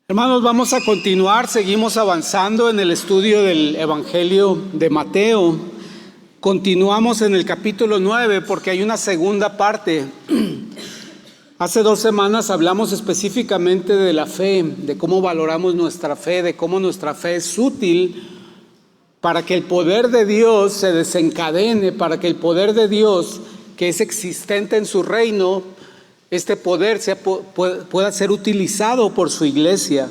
Hermanos, vamos a continuar, seguimos avanzando en el estudio del Evangelio de Mateo. Continuamos en el capítulo 9 porque hay una segunda parte. Hace 2 semanas hablamos específicamente de la fe, de cómo valoramos nuestra fe, de cómo nuestra fe es útil para que el poder de Dios se desencadene, para que el poder de Dios que es existente en su reino, este poder pueda ser utilizado por su iglesia,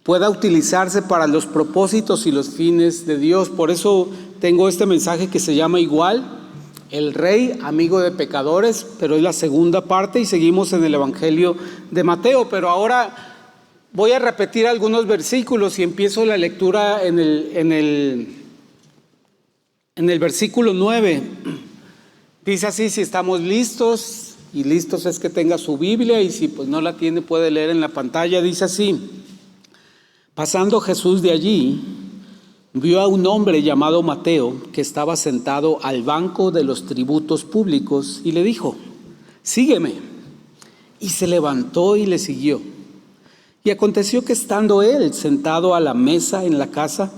pueda utilizarse para los propósitos y los fines de Dios. Por eso tengo este mensaje que se llama igual, el Rey, amigo de pecadores, pero es la segunda parte y seguimos en el Evangelio de Mateo. Pero ahora voy a repetir algunos versículos y empiezo la lectura en el versículo 9. Dice así: si estamos listos, y listos es que tenga su Biblia, y si pues no la tiene puede leer en la pantalla. Dice así: pasando Jesús de allí, vio a un hombre llamado Mateo que estaba sentado al banco de los tributos públicos y le dijo: sígueme. Y se levantó y le siguió. Y aconteció que estando él sentado a la mesa en la casa,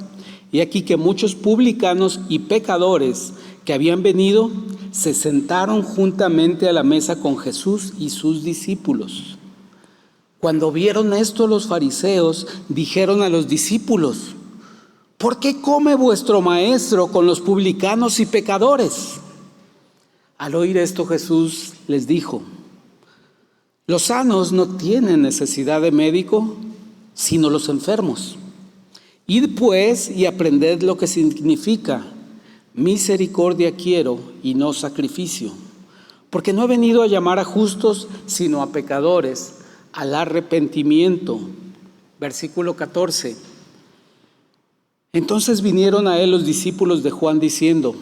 y aquí que muchos publicanos y pecadores que habían venido se sentaron juntamente a la mesa con Jesús y sus discípulos. Cuando vieron esto, los fariseos dijeron a los discípulos: ¿por qué come vuestro maestro con los publicanos y pecadores? Al oír esto, Jesús les dijo: los sanos no tienen necesidad de médico, sino los enfermos. Id pues y aprended lo que significa: misericordia quiero y no sacrificio, porque no he venido a llamar a justos, sino a pecadores, al arrepentimiento. Versículo 14. Entonces vinieron a él los discípulos de Juan diciendo: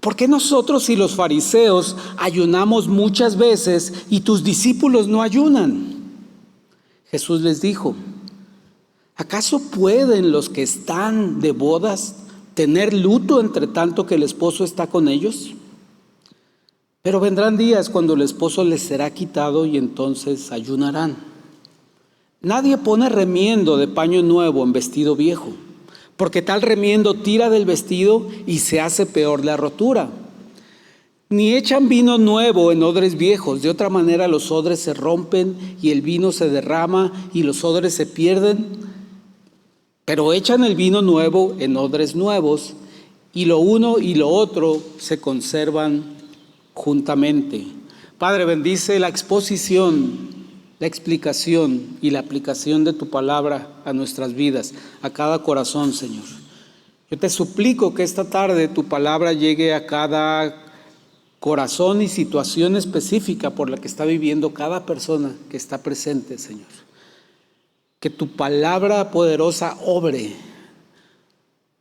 ¿por qué nosotros y los fariseos ayunamos muchas veces y tus discípulos no ayunan? Jesús les dijo: ¿acaso pueden los que están de bodas tener luto entre tanto que el esposo está con ellos? Pero vendrán días cuando el esposo les será quitado y entonces ayunarán. Nadie pone remiendo de paño nuevo en vestido viejo, porque tal remiendo tira del vestido y se hace peor la rotura. Ni echan vino nuevo en odres viejos, de otra manera los odres se rompen y el vino se derrama y los odres se pierden. Pero echan el vino nuevo en odres nuevos, y lo uno y lo otro se conservan juntamente. Padre, bendice la exposición, la explicación y la aplicación de tu palabra a nuestras vidas, a cada corazón, Señor. Yo te suplico que esta tarde tu palabra llegue a cada corazón y situación específica por la que está viviendo cada persona que está presente, Señor. Que tu palabra poderosa obre,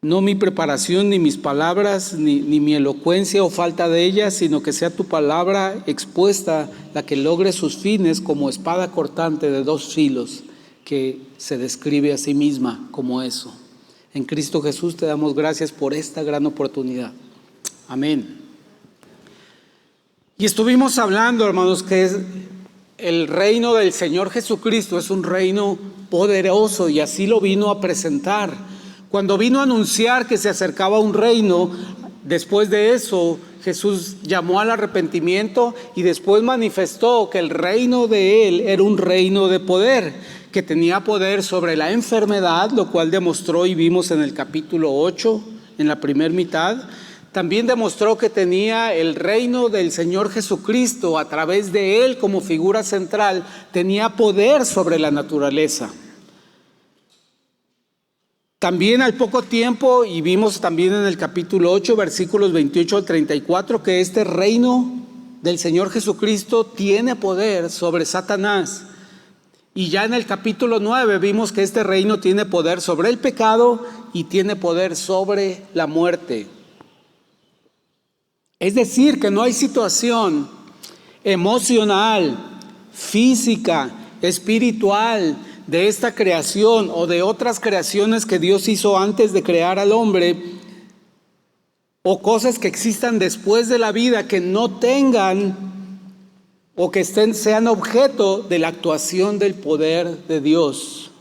no mi preparación, ni mis palabras, ni mi elocuencia o falta de ellas, sino que sea tu palabra expuesta la que logre sus fines como espada cortante de 2 filos, que se describe a sí misma como eso. En Cristo Jesús te damos gracias por esta gran oportunidad. Amén. Y estuvimos hablando, hermanos, que el reino del Señor Jesucristo es un reino poderoso, y así lo vino a presentar. Cuando vino a anunciar que se acercaba un reino, después de eso Jesús llamó al arrepentimiento y después manifestó que el reino de él era un reino de poder, que tenía poder sobre la enfermedad, lo cual demostró y vimos en el capítulo 8, en la primera mitad. También demostró que tenía el reino del Señor Jesucristo, a través de él como figura central, tenía poder sobre la naturaleza. También al poco tiempo, y vimos también en el capítulo 8, versículos 28 al 34, que este reino del Señor Jesucristo tiene poder sobre Satanás. Y ya en el capítulo 9 vimos que este reino tiene poder sobre el pecado y tiene poder sobre la muerte. Es decir, que no hay situación emocional, física, espiritual de esta creación o de otras creaciones que Dios hizo antes de crear al hombre, o cosas que existan después de la vida que no tengan o que sean objeto de la actuación del poder de Dios.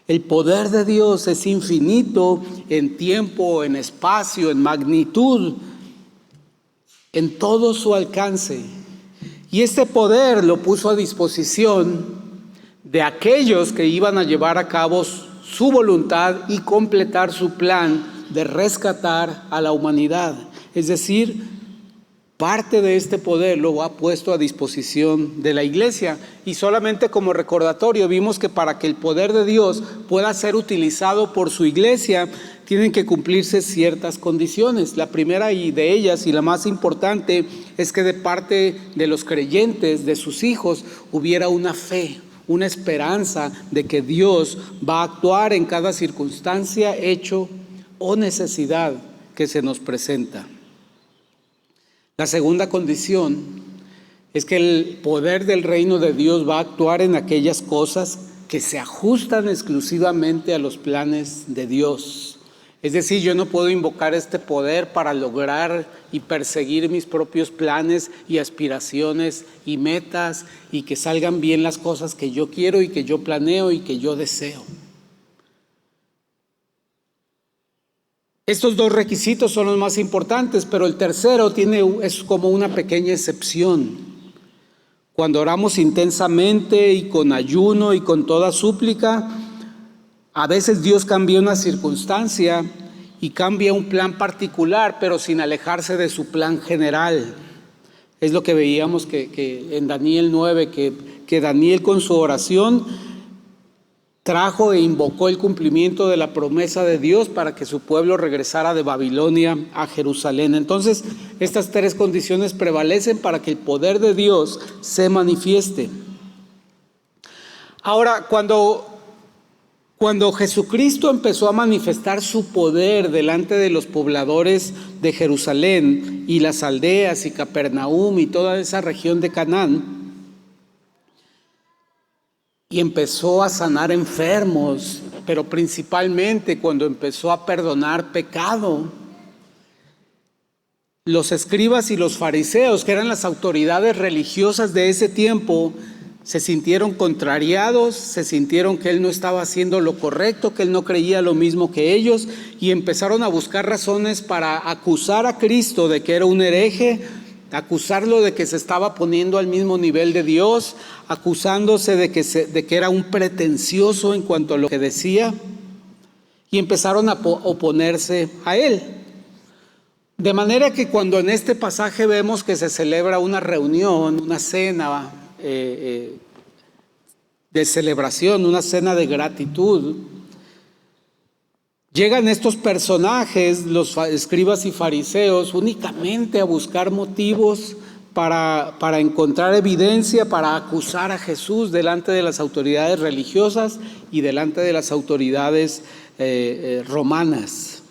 El poder de Dios es infinito en tiempo, en espacio, en magnitud, en todo su alcance. Y este poder lo puso a disposición de aquellos que iban a llevar a cabo su voluntad y completar su plan de rescatar a la humanidad. Es decir, parte de este poder lo ha puesto a disposición de la iglesia. Y solamente como recordatorio, vimos que para que el poder de Dios pueda ser utilizado por su iglesia, tienen que cumplirse ciertas condiciones. La primera de ellas y la más importante es que de parte de los creyentes, de sus hijos, hubiera una fe, una esperanza de que Dios va a actuar en cada circunstancia, hecho o necesidad que se nos presenta. La segunda condición es que el poder del reino de Dios va a actuar en aquellas cosas que se ajustan exclusivamente a los planes de Dios. Es decir, yo no puedo invocar este poder para lograr y perseguir mis propios planes y aspiraciones y metas y que salgan bien las cosas que yo quiero y que yo planeo y que yo deseo. Estos dos requisitos son los más importantes, pero el tercero es como una pequeña excepción. Cuando oramos intensamente y con ayuno y con toda súplica, a veces Dios cambia una circunstancia y cambia un plan particular, pero sin alejarse de su plan general. Es lo que veíamos que en Daniel 9, que Daniel con su oración trajo e invocó el cumplimiento de la promesa de Dios para que su pueblo regresara de Babilonia a Jerusalén. Entonces, estas tres condiciones prevalecen para que el poder de Dios se manifieste. Ahora, cuando Jesucristo empezó a manifestar su poder delante de los pobladores de Jerusalén y las aldeas y Capernaum y toda esa región de Canaán, y empezó a sanar enfermos, pero principalmente cuando empezó a perdonar pecado, los escribas y los fariseos, que eran las autoridades religiosas de ese tiempo, se sintieron contrariados, se sintieron que él no estaba haciendo lo correcto, que él no creía lo mismo que ellos, y empezaron a buscar razones para acusar a Cristo de que era un hereje, acusarlo de que se estaba poniendo al mismo nivel de Dios, acusándose de que era un pretencioso en cuanto a lo que decía, y empezaron a oponerse a él. De manera que cuando en este pasaje vemos que se celebra una reunión, una cena de celebración, una cena de gratitud, llegan estos personajes, los escribas y fariseos, únicamente a buscar motivos para encontrar evidencia, para acusar a Jesús delante de las autoridades religiosas y delante de las autoridades romanas.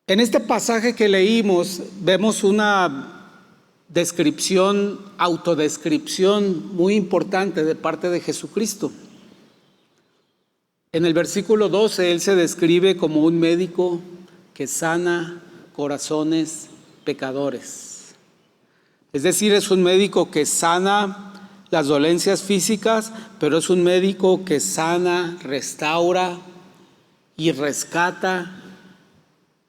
En este pasaje que leímos vemos una autodescripción muy importante de parte de Jesucristo. En el versículo 12, Él se describe como un médico que sana corazones pecadores. Es decir, es un médico que sana las dolencias físicas, pero es un médico que sana, restaura y rescata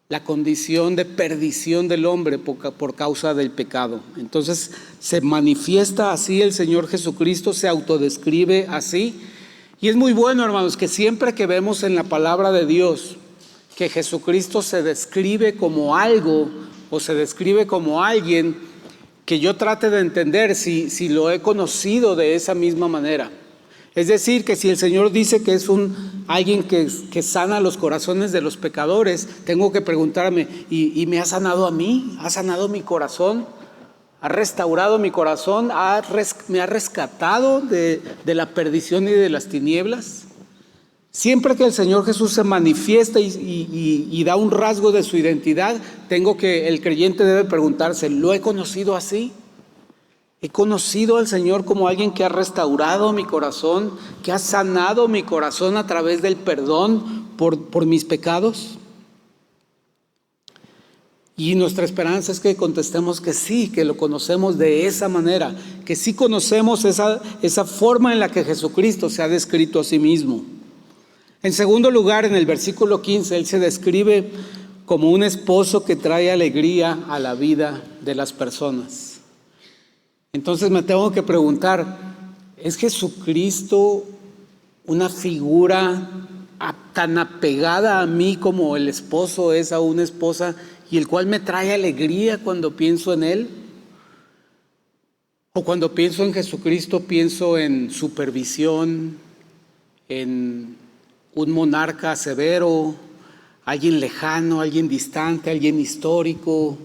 la condición de perdición del hombre por causa del pecado. Entonces se manifiesta así el Señor Jesucristo, se autodescribe así. Y es muy bueno, hermanos, que siempre que vemos en la palabra de Dios que Jesucristo se describe como algo o se describe como alguien, que yo trate de entender si lo he conocido de esa misma manera. Es decir, que si el Señor dice que es alguien que sana los corazones de los pecadores, tengo que preguntarme, ¿y me ha sanado a mí? ¿Ha sanado mi corazón? ¿Ha restaurado mi corazón? ¿Me ha rescatado de la perdición y de las tinieblas? Siempre que el Señor Jesús se manifiesta y da un rasgo de su identidad, el creyente debe preguntarse, ¿lo he conocido así? ¿He conocido al Señor como alguien que ha restaurado mi corazón, que ha sanado mi corazón a través del perdón por mis pecados? Y nuestra esperanza es que contestemos que sí, que lo conocemos de esa manera, que sí conocemos esa forma en la que Jesucristo se ha descrito a sí mismo. En segundo lugar, en el versículo 15, Él se describe como un esposo que trae alegría a la vida de las personas. Entonces me tengo que preguntar, ¿es Jesucristo una figura tan apegada a mí como el esposo es a una esposa y el cual me trae alegría cuando pienso en Él? O cuando pienso en Jesucristo, pienso en supervisión, en un monarca severo, alguien lejano, alguien distante, alguien histórico.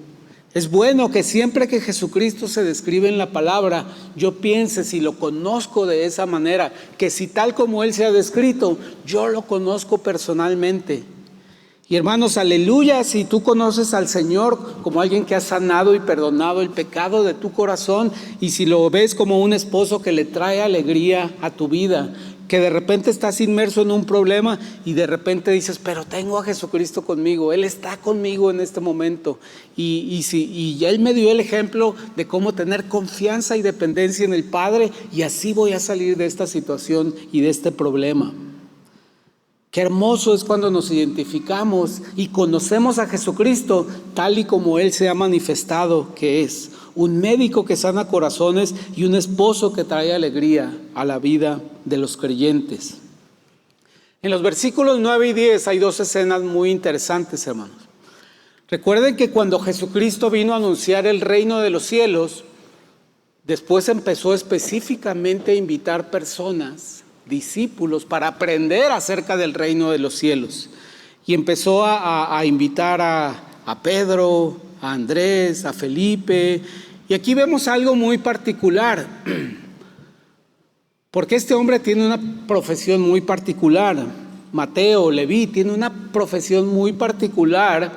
Es bueno que siempre que Jesucristo se describe en la palabra, yo piense, si lo conozco de esa manera, que si tal como Él se ha descrito, yo lo conozco personalmente. Y hermanos, aleluya, si tú conoces al Señor como alguien que ha sanado y perdonado el pecado de tu corazón, y si lo ves como un esposo que le trae alegría a tu vida, que de repente estás inmerso en un problema y de repente dices, pero tengo a Jesucristo conmigo, Él está conmigo en este momento. Y Él me dio el ejemplo de cómo tener confianza y dependencia en el Padre, y así voy a salir de esta situación y de este problema. Qué hermoso es cuando nos identificamos y conocemos a Jesucristo tal y como Él se ha manifestado que es. Un médico que sana corazones y un esposo que trae alegría a la vida de los creyentes. En los versículos 9 y 10 hay dos escenas muy interesantes, hermanos. Recuerden que cuando Jesucristo vino a anunciar el reino de los cielos, después empezó específicamente a invitar personas, discípulos, para aprender acerca del reino de los cielos. Y empezó a invitar a Pedro, a Andrés, a Felipe. Y aquí vemos algo muy particular, porque este hombre tiene una profesión muy particular. Mateo, Leví, tiene una profesión muy particular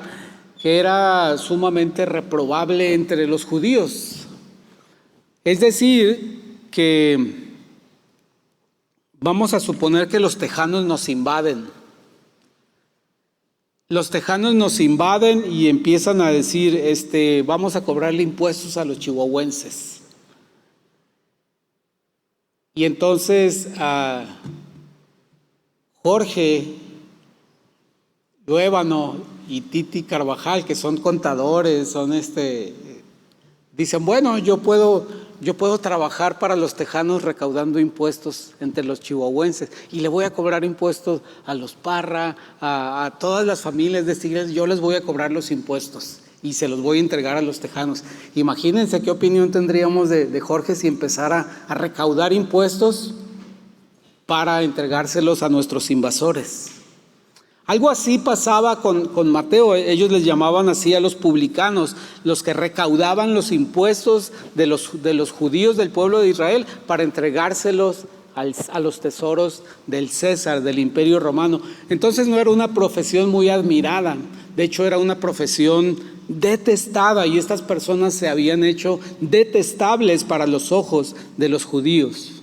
que era sumamente reprobable entre los judíos. Es decir, que vamos a suponer que los tejanos nos invaden. Los tejanos nos invaden y empiezan a decir, vamos a cobrarle impuestos a los chihuahuenses. Y entonces Jorge Luébano y Titi Carvajal, que son contadores, dicen, bueno, yo puedo trabajar para los tejanos recaudando impuestos entre los chihuahuenses y le voy a cobrar impuestos a los Parra, a todas las familias de esta iglesia, yo les voy a cobrar los impuestos y se los voy a entregar a los tejanos. Imagínense qué opinión tendríamos de Jorge si empezara a recaudar impuestos para entregárselos a nuestros invasores. Algo así pasaba con Mateo. Ellos les llamaban así a los publicanos, los que recaudaban los impuestos de los judíos del pueblo de Israel para entregárselos a los tesoros del César, del Imperio Romano. Entonces no era una profesión muy admirada, de hecho era una profesión detestada, y estas personas se habían hecho detestables para los ojos de los judíos.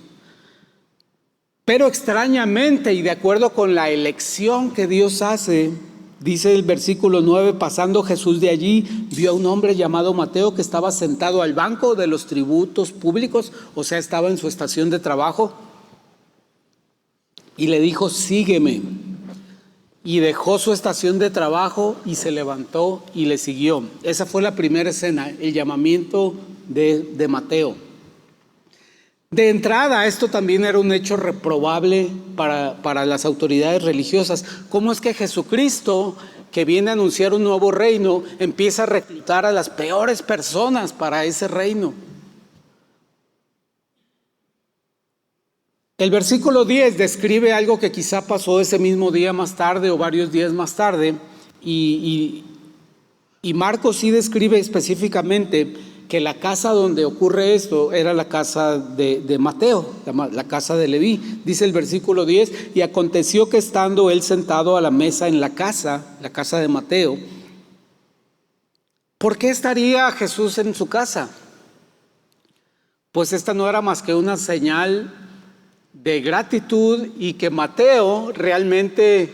Pero extrañamente y de acuerdo con la elección que Dios hace, dice el versículo 9, pasando Jesús de allí, vio a un hombre llamado Mateo que estaba sentado al banco de los tributos públicos, o sea, estaba en su estación de trabajo, y le dijo, sígueme. Y dejó su estación de trabajo y se levantó y le siguió. Esa fue la primera escena, el llamamiento de Mateo. De entrada, esto también era un hecho reprobable para las autoridades religiosas. ¿Cómo es que Jesucristo, que viene a anunciar un nuevo reino, empieza a reclutar a las peores personas para ese reino? El versículo 10 describe algo que quizá pasó ese mismo día más tarde o varios días más tarde, y Marcos sí describe específicamente que la casa donde ocurre esto era la casa de Mateo, la casa de Leví. Dice el versículo 10, y aconteció que estando él sentado a la mesa en la casa de Mateo. ¿Por qué estaría Jesús en su casa? Pues esta no era más que una señal de gratitud, y que Mateo realmente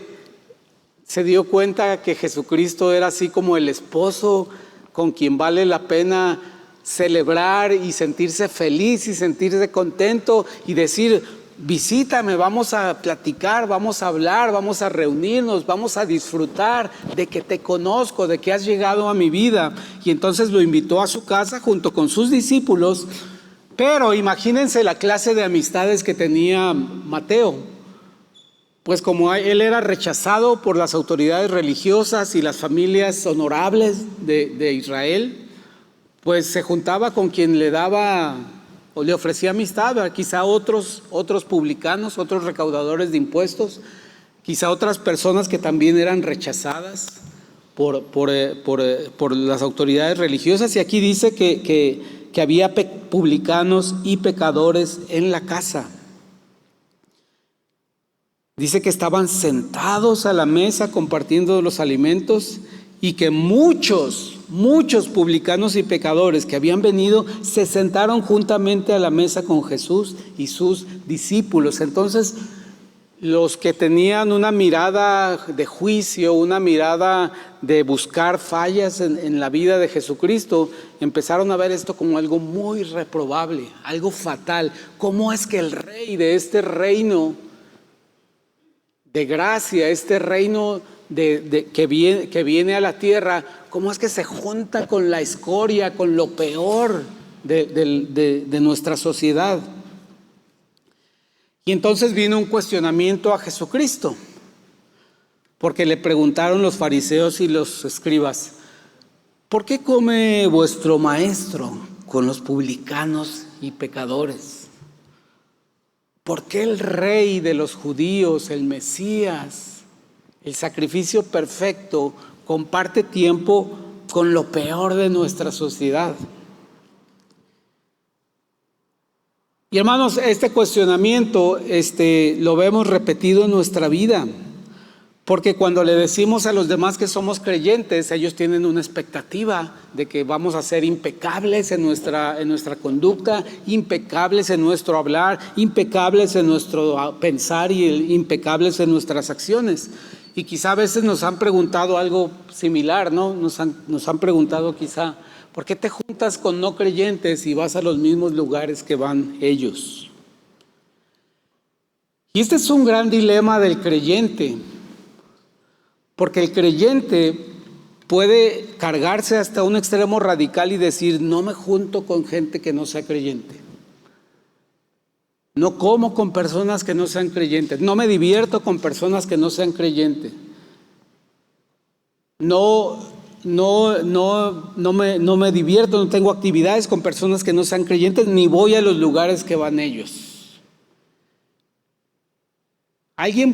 se dio cuenta que Jesucristo era así como el esposo con quien vale la pena celebrar y sentirse feliz y sentirse contento y decir: visítame, vamos a platicar, vamos a hablar, vamos a reunirnos, vamos a disfrutar de que te conozco, de que has llegado a mi vida. Y entonces lo invitó a su casa junto con sus discípulos. Pero imagínense la clase de amistades que tenía Mateo. Pues como él era rechazado por las autoridades religiosas y las familias honorables de Israel, pues se juntaba con quien le daba o le ofrecía amistad, ¿verdad? Quizá otros publicanos, otros recaudadores de impuestos, quizá otras personas que también eran rechazadas por las autoridades religiosas. Y aquí dice que había publicanos y pecadores en la casa. Dice que estaban sentados a la mesa compartiendo los alimentos y que muchos publicanos y pecadores que habían venido se sentaron juntamente a la mesa con Jesús y sus discípulos. Entonces, los que tenían una mirada de juicio, una mirada de buscar fallas en la vida de Jesucristo, empezaron a ver esto como algo muy reprobable, algo fatal. ¿Cómo es que el rey de este reino de gracia, este reino que viene a la tierra, cómo es que se junta con la escoria, con lo peor de nuestra sociedad? Y entonces vino un cuestionamiento a Jesucristo, porque le preguntaron los fariseos y los escribas: ¿por qué come vuestro maestro con los publicanos y pecadores? ¿Por qué el rey de los judíos, el Mesías, el sacrificio perfecto, comparte tiempo con lo peor de nuestra sociedad? Y hermanos, este cuestionamiento lo vemos repetido en nuestra vida, porque cuando le decimos a los demás que somos creyentes, ellos tienen una expectativa de que vamos a ser impecables en nuestra conducta, impecables en nuestro hablar, impecables en nuestro pensar y impecables en nuestras acciones. Y quizá a veces nos han preguntado algo similar, ¿no? Nos han preguntado quizá: ¿por qué te juntas con no creyentes y vas a los mismos lugares que van ellos? Y este es un gran dilema del creyente, porque el creyente puede cargarse hasta un extremo radical y decir: no me junto con gente que no sea creyente, no como con personas que no sean creyentes, no me divierto con personas que no sean creyentes, no me divierto, no tengo actividades con personas que no sean creyentes, ni voy a los lugares que van ellos.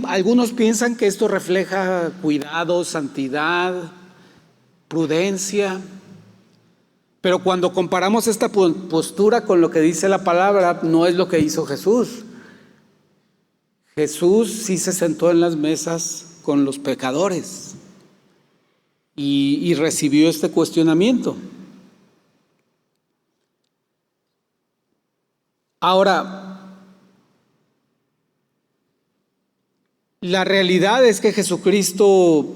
Algunos piensan que esto refleja cuidado, santidad, prudencia, pero cuando comparamos esta postura con lo que dice la palabra, no es lo que hizo Jesús. Jesús sí se sentó en las mesas con los pecadores y recibió este cuestionamiento. Ahora, la realidad es que Jesucristo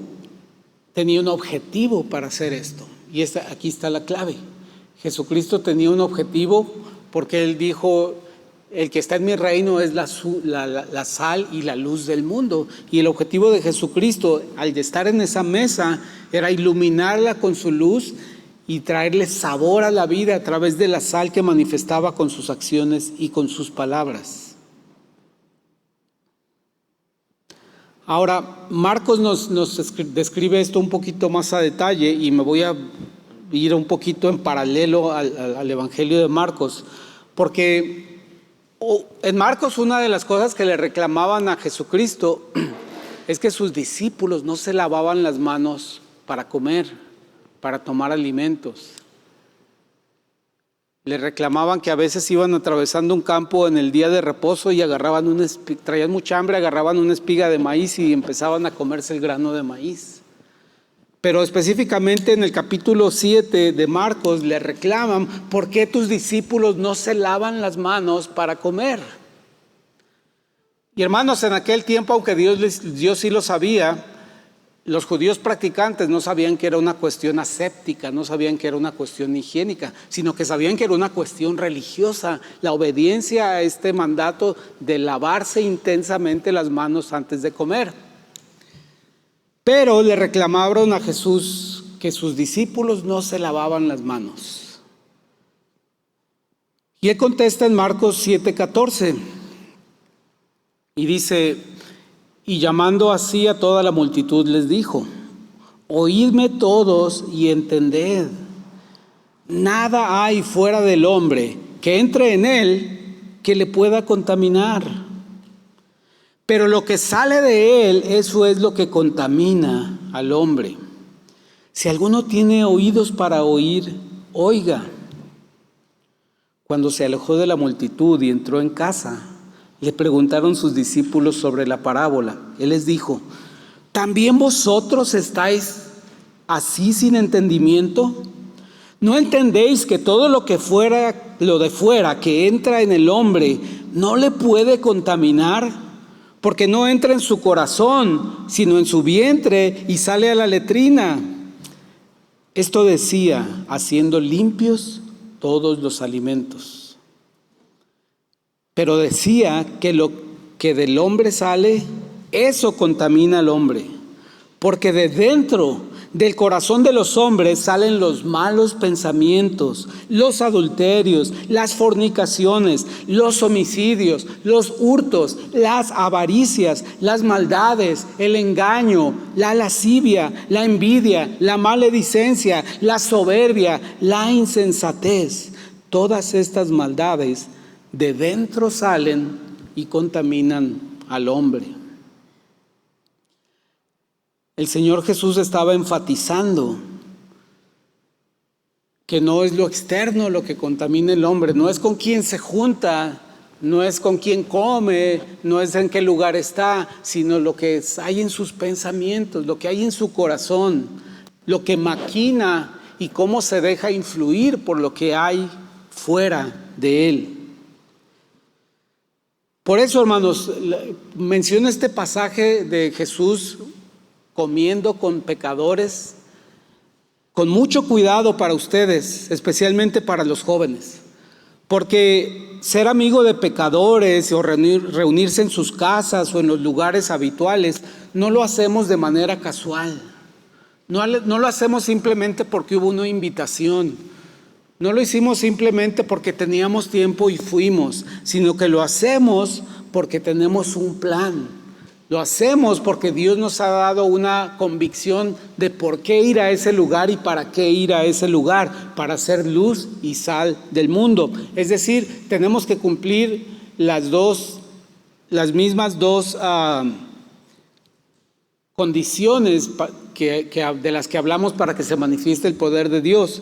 tenía un objetivo para hacer esto, y aquí está la clave. Jesucristo tenía un objetivo porque Él dijo: el que está en mi reino es la sal y la luz del mundo. Y el objetivo de Jesucristo, al estar en esa mesa, era iluminarla con su luz y traerle sabor a la vida a través de la sal que manifestaba con sus acciones y con sus palabras. Ahora, Marcos nos describe esto un poquito más a detalle, y me voy a ir un poquito en paralelo al Evangelio de Marcos, porque en Marcos una de las cosas que le reclamaban a Jesucristo es que sus discípulos no se lavaban las manos para comer, para tomar alimentos. Le reclamaban que a veces iban atravesando un campo en el día de reposo y traían mucha hambre, agarraban una espiga de maíz y empezaban a comerse el grano de maíz. Pero específicamente en el capítulo 7 de Marcos le reclaman: ¿por qué tus discípulos no se lavan las manos para comer? Y hermanos, en aquel tiempo, aunque Dios sí lo sabía, Los judíos practicantes no sabían que era una cuestión aséptica, no sabían que era una cuestión higiénica, sino que sabían que era una cuestión religiosa, la obediencia a este mandato de lavarse intensamente las manos antes de comer. Pero le reclamaron a Jesús que sus discípulos no se lavaban las manos. Y él contesta en Marcos 7:14 y dice: y llamando así a toda la multitud les dijo: oídme todos y entended, nada hay fuera del hombre que entre en él que le pueda contaminar, pero lo que sale de él, eso es lo que contamina al hombre. Si alguno tiene oídos para oír, oiga. Cuando se alejó de la multitud y entró en casa, le preguntaron sus discípulos sobre la parábola. Él les dijo: ¿también vosotros estáis así sin entendimiento? ¿No entendéis que todo lo de fuera que entra en el hombre no le puede contaminar? Porque no entra en su corazón, sino en su vientre y sale a la letrina. Esto decía, haciendo limpios todos los alimentos. Pero decía que lo que del hombre sale, eso contamina al hombre. Porque de dentro del corazón de los hombres salen los malos pensamientos, los adulterios, las fornicaciones, los homicidios, los hurtos, las avaricias, las maldades, el engaño, la lascivia, la envidia, la maledicencia, la soberbia, la insensatez. Todas estas maldades de dentro salen y contaminan al hombre. El Señor Jesús estaba enfatizando que no es lo externo lo que contamina el hombre, no es con quién se junta, no es con quién come, no es en qué lugar está, sino lo que hay en sus pensamientos, lo que hay en su corazón, lo que maquina y cómo se deja influir por lo que hay fuera de él. Por eso, hermanos, menciono este pasaje de Jesús comiendo con pecadores con mucho cuidado para ustedes, especialmente para los jóvenes, porque ser amigo de pecadores o reunirse en sus casas o en los lugares habituales no lo hacemos de manera casual, no lo hacemos simplemente porque hubo una invitación. No lo hicimos simplemente porque teníamos tiempo y fuimos, sino que lo hacemos porque tenemos un plan. Lo hacemos porque Dios nos ha dado una convicción de por qué ir a ese lugar y para qué ir a ese lugar, para ser luz y sal del mundo. Es decir, tenemos que cumplir las mismas dos condiciones de las que hablamos para que se manifieste el poder de Dios.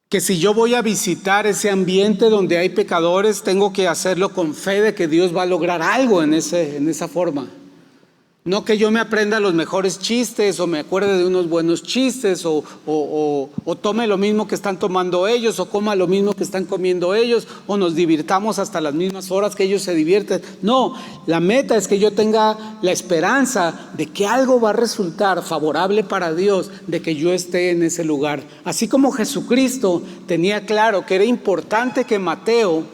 Que si yo voy a visitar ese ambiente donde hay pecadores, tengo que hacerlo con fe de que Dios va a lograr algo en esa forma. No que yo me aprenda los mejores chistes o me acuerde de unos buenos chistes o tome lo mismo que están tomando ellos o coma lo mismo que están comiendo ellos o nos divirtamos hasta las mismas horas que ellos se divierten. No, la meta es que yo tenga la esperanza de que algo va a resultar favorable para Dios, de que yo esté en ese lugar. Así como Jesucristo tenía claro que era importante que Mateo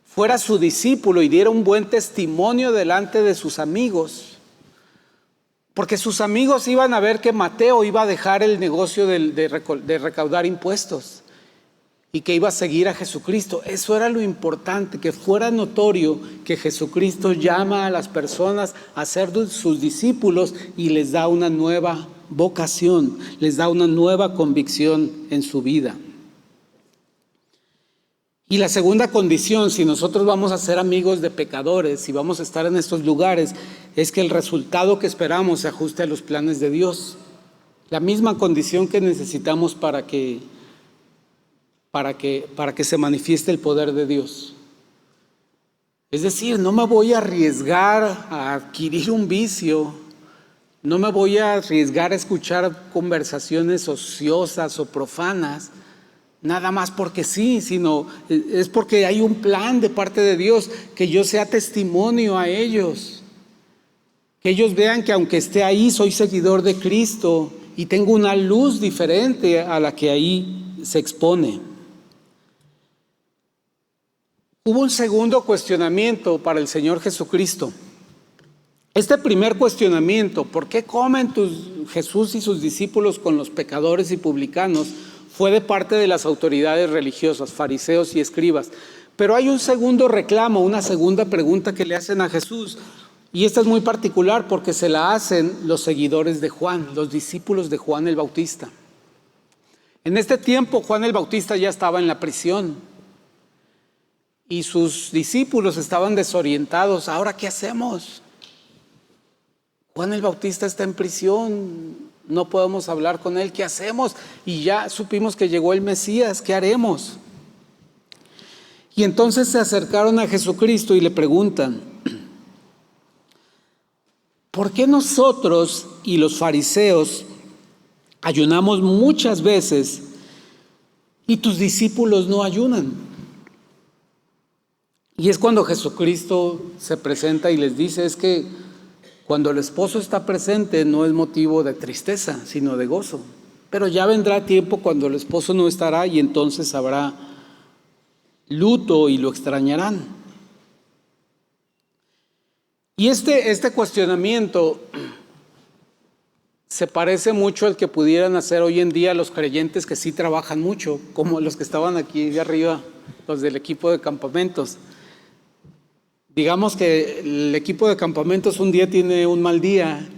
fuera su discípulo y diera un buen testimonio delante de sus amigos. Porque sus amigos iban a ver que Mateo iba a dejar el negocio de recaudar impuestos y que iba a seguir a Jesucristo. Eso era lo importante, que fuera notorio que Jesucristo llama a las personas a ser sus discípulos y les da una nueva vocación, les da una nueva convicción en su vida. Y la segunda condición, si nosotros vamos a ser amigos de pecadores, si vamos a estar en estos lugares, es que el resultado que esperamos se ajuste a los planes de Dios. La misma condición que necesitamos para que se manifieste el poder de Dios. Es decir, no me voy a arriesgar a adquirir un vicio, no me voy a arriesgar a escuchar conversaciones ociosas o profanas, nada más porque sí, sino es porque hay un plan de parte de Dios, que yo sea testimonio a ellos. Que ellos vean que aunque esté ahí, soy seguidor de Cristo y tengo una luz diferente a la que ahí se expone. Hubo un segundo cuestionamiento para el Señor Jesucristo. Este primer cuestionamiento, ¿por qué comen Jesús y sus discípulos con los pecadores y publicanos?, fue de parte de las autoridades religiosas, fariseos y escribas. Pero hay un segundo reclamo, una segunda pregunta que le hacen a Jesús. Y esta es muy particular porque se la hacen los seguidores de Juan, los discípulos de Juan el Bautista. En este tiempo Juan el Bautista ya estaba en la prisión y sus discípulos estaban desorientados. ¿Ahora qué hacemos? Juan el Bautista está en prisión, no podemos hablar con él, ¿qué hacemos? Y ya supimos que llegó el Mesías, ¿qué haremos? Y entonces se acercaron a Jesucristo y le preguntan, ¿por qué nosotros y los fariseos ayunamos muchas veces y tus discípulos no ayunan? Y es cuando Jesucristo se presenta y les dice, es que cuando el esposo está presente no es motivo de tristeza, sino de gozo. Pero ya vendrá tiempo cuando el esposo no estará y entonces habrá luto y lo extrañarán. Y este cuestionamiento se parece mucho al que pudieran hacer hoy en día los creyentes que sí trabajan mucho, como los que estaban aquí de arriba, los del equipo de campamentos. Digamos que el equipo de campamentos un día tiene un mal día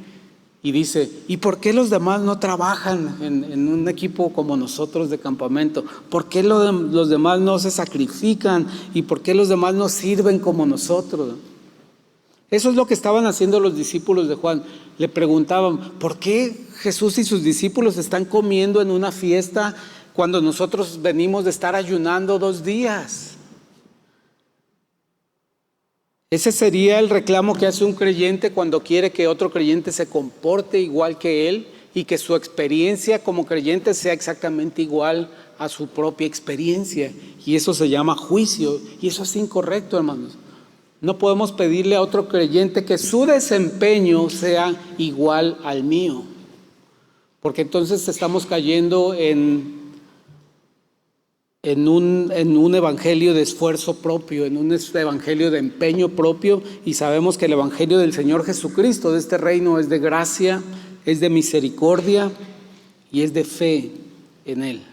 y dice, ¿y por qué los demás no trabajan en un equipo como nosotros de campamento? ¿Por qué los demás no se sacrifican? ¿Y por qué los demás no sirven como nosotros? Eso es lo que estaban haciendo los discípulos de Juan. Le preguntaban, ¿por qué Jesús y sus discípulos están comiendo en una fiesta cuando nosotros venimos de estar ayunando 2 días? Ese sería el reclamo que hace un creyente cuando quiere que otro creyente se comporte igual que él y que su experiencia como creyente sea exactamente igual a su propia experiencia. Y eso se llama juicio. Y eso es incorrecto, hermanos. No podemos pedirle a otro creyente que su desempeño sea igual al mío, porque entonces estamos cayendo en un evangelio de esfuerzo propio, en un evangelio de empeño propio, y sabemos que el evangelio del Señor Jesucristo de este reino es de gracia, es de misericordia y es de fe en Él.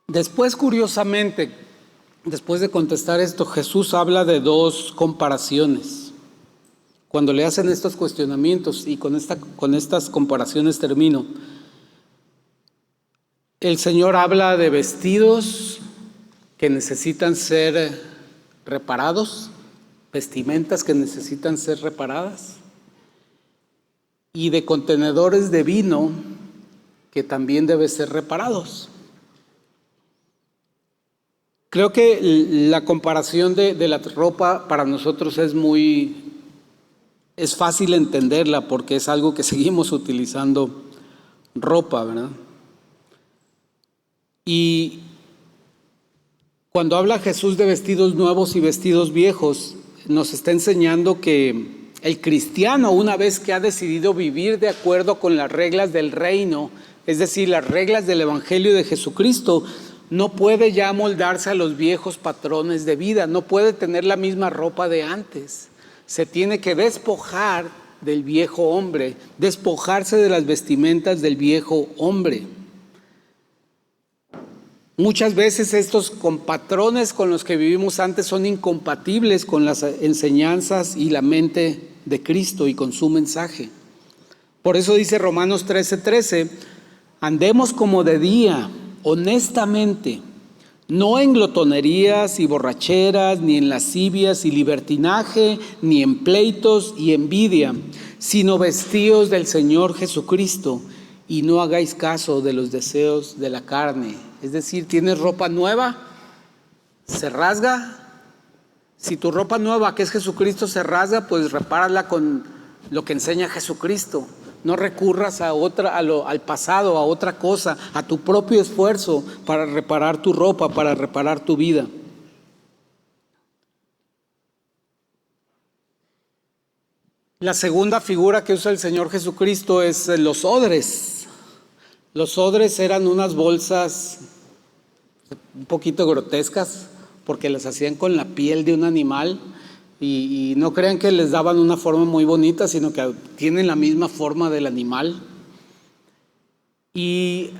Después, curiosamente, después de contestar esto, Jesús habla de 2 comparaciones. Cuando le hacen estos cuestionamientos, y con estas comparaciones termino, el Señor habla de vestidos que necesitan ser reparados, vestimentas que necesitan ser reparadas, y de contenedores de vino que también deben ser reparados. Creo que la comparación de la ropa para nosotros es fácil entenderla porque es algo que seguimos utilizando ropa, ¿verdad? Y cuando habla Jesús de vestidos nuevos y vestidos viejos, nos está enseñando que el cristiano, una vez que ha decidido vivir de acuerdo con las reglas del reino, es decir, las reglas del evangelio de Jesucristo, no puede ya moldarse a los viejos patrones de vida, no puede tener la misma ropa de antes. Se tiene que despojar del viejo hombre, despojarse de las vestimentas del viejo hombre. Muchas veces estos patrones con los que vivimos antes son incompatibles con las enseñanzas y la mente de Cristo y con su mensaje. Por eso dice Romanos 13:13, andemos como de día, honestamente, no en glotonerías y borracheras, ni en lascivias y libertinaje, ni en pleitos y envidia, sino vestíos del Señor Jesucristo y no hagáis caso de los deseos de la carne. Es decir, ¿tienes ropa nueva? ¿Se rasga? Si tu ropa nueva, que es Jesucristo, se rasga, pues repárala con lo que enseña Jesucristo. No recurras al pasado, a otra cosa, a tu propio esfuerzo para reparar tu ropa, para reparar tu vida. La segunda figura que usa el Señor Jesucristo es los odres. Los odres eran unas bolsas un poquito grotescas porque las hacían con la piel de un animal y no crean que les daban una forma muy bonita, sino que tienen la misma forma del animal. Y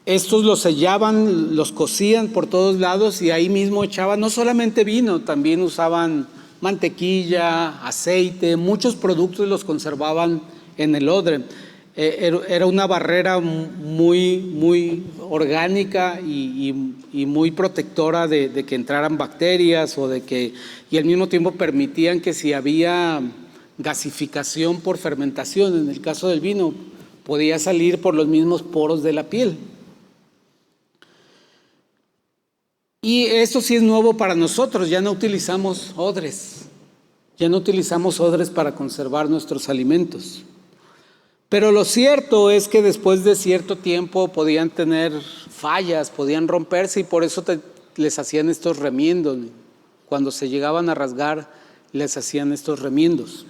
estos los sellaban, los cocían por todos lados y ahí mismo echaban no solamente vino, también usaban mantequilla, aceite, muchos productos los conservaban en el odre. Era una barrera muy orgánica y muy protectora de que entraran bacterias y al mismo tiempo permitían que si había gasificación por fermentación, en el caso del vino, podía salir por los mismos poros de la piel. Y esto sí es nuevo para nosotros, ya no utilizamos odres para conservar nuestros alimentos. Pero lo cierto es que después de cierto tiempo podían tener fallas, podían romperse y por eso les hacían estos remiendos. Cuando se llegaban a rasgar, les hacían estos remiendos.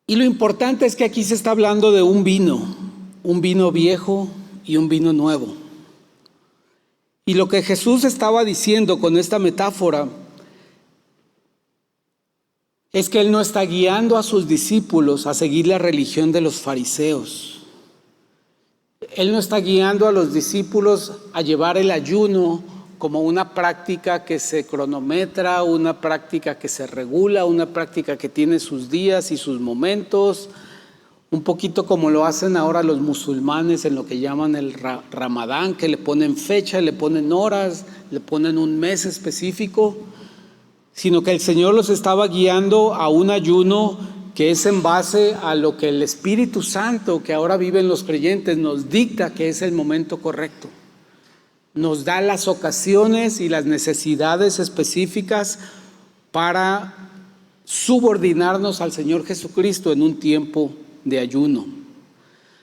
Y lo importante es que aquí se está hablando de un vino viejo y un vino nuevo. Y lo que Jesús estaba diciendo con esta metáfora es que Él no está guiando a sus discípulos a seguir la religión de los fariseos. Él no está guiando a los discípulos a llevar el ayuno como una práctica que se cronometra, una práctica que se regula, una práctica que tiene sus días y sus momentos, un poquito como lo hacen ahora los musulmanes en lo que llaman el Ramadán, que le ponen fecha, le ponen horas, le ponen un mes específico, sino que el Señor los estaba guiando a un ayuno que es en base a lo que el Espíritu Santo, que ahora vive en los creyentes, nos dicta que es el momento correcto. Nos da las ocasiones y las necesidades específicas para subordinarnos al Señor Jesucristo en un tiempo de ayuno.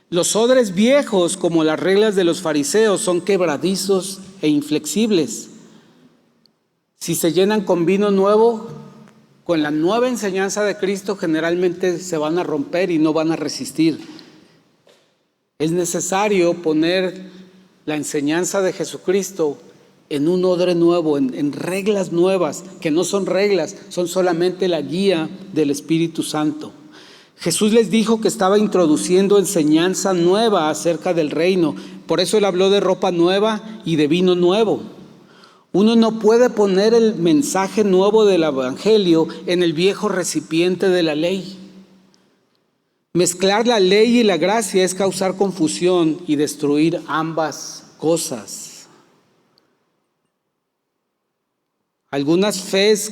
Los odres viejos, como las reglas de los fariseos, son quebradizos e inflexibles. Si se llenan con vino nuevo, con la nueva enseñanza de Cristo, generalmente se van a romper y no van a resistir. Es necesario poner la enseñanza de Jesucristo en un odre nuevo, en reglas nuevas, que no son reglas, son solamente la guía del Espíritu Santo. Jesús les dijo que estaba introduciendo enseñanza nueva acerca del reino. Por eso Él habló de ropa nueva y de vino nuevo. Uno no puede poner el mensaje nuevo del Evangelio en el viejo recipiente de la ley. Mezclar la ley y la gracia es causar confusión y destruir ambas cosas. Algunas fes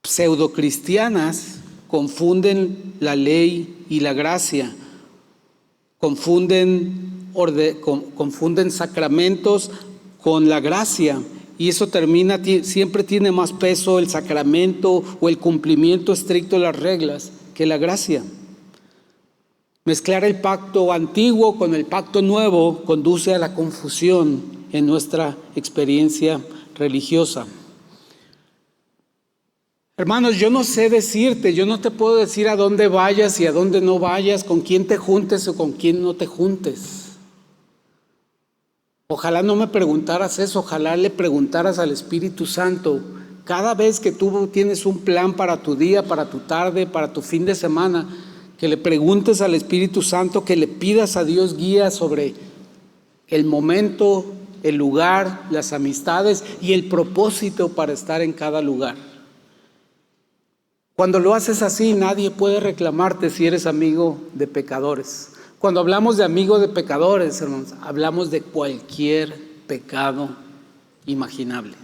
pseudocristianas confunden la ley y la gracia, confunden sacramentos con la gracia, y eso siempre tiene más peso el sacramento o el cumplimiento estricto de las reglas que la gracia. Mezclar el pacto antiguo con el pacto nuevo conduce a la confusión en nuestra experiencia religiosa. Hermanos, yo no sé decirte, yo no te puedo decir a dónde vayas y a dónde no vayas, con quién te juntes o con quién no te juntes. Ojalá no me preguntaras eso, ojalá le preguntaras al Espíritu Santo. Cada vez que tú tienes un plan para tu día, para tu tarde, para tu fin de semana, que le preguntes al Espíritu Santo, que le pidas a Dios guía sobre el momento, el lugar, las amistades y el propósito para estar en cada lugar. Cuando lo haces así, nadie puede reclamarte si eres amigo de pecadores. Cuando hablamos de amigo de pecadores, hermanos, hablamos de cualquier pecado imaginable.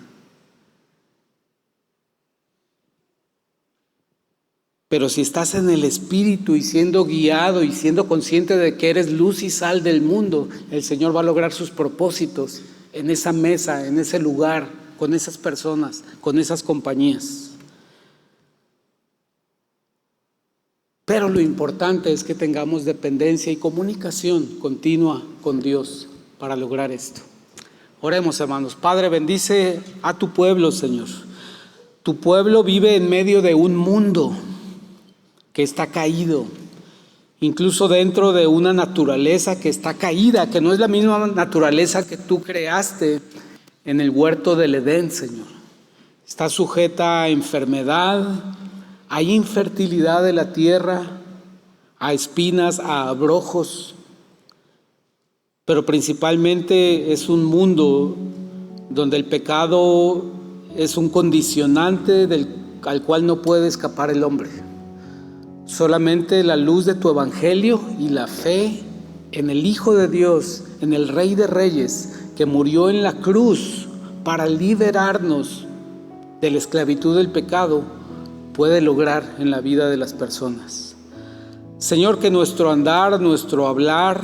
Pero si estás en el Espíritu y siendo guiado y siendo consciente de que eres luz y sal del mundo, el Señor va a lograr sus propósitos en esa mesa, en ese lugar, con esas personas, con esas compañías. Pero lo importante es que tengamos dependencia y comunicación continua con Dios para lograr esto. Oremos, hermanos. Padre, bendice a tu pueblo, Señor. Tu pueblo vive en medio de un mundo que está caído, incluso dentro de una naturaleza que está caída, que no es la misma naturaleza que tú creaste en el huerto del Edén, Señor. Está sujeta a enfermedad, hay infertilidad de la tierra, a espinas, a abrojos, pero principalmente es un mundo donde el pecado es un condicionante al cual no puede escapar el hombre. Solamente la luz de tu evangelio y la fe en el Hijo de Dios, en el Rey de Reyes, que murió en la cruz para liberarnos de la esclavitud del pecado, puede lograr en la vida de las personas. Señor, que nuestro andar, nuestro hablar,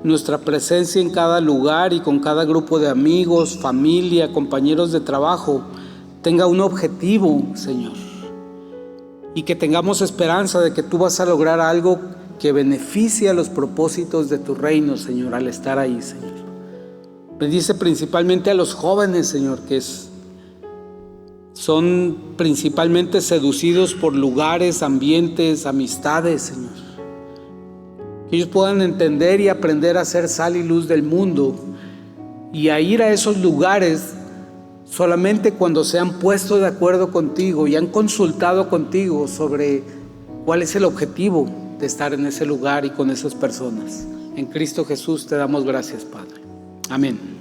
nuestra presencia en cada lugar y con cada grupo de amigos, familia, compañeros de trabajo, tenga un objetivo, Señor. Y que tengamos esperanza de que tú vas a lograr algo que beneficie a los propósitos de tu reino, Señor, al estar ahí, Señor. Bendice principalmente a los jóvenes, Señor, que son principalmente seducidos por lugares, ambientes, amistades, Señor. Que ellos puedan entender y aprender a ser sal y luz del mundo y a ir a esos lugares solamente cuando se han puesto de acuerdo contigo y han consultado contigo sobre cuál es el objetivo de estar en ese lugar y con esas personas. En Cristo Jesús te damos gracias, Padre. Amén.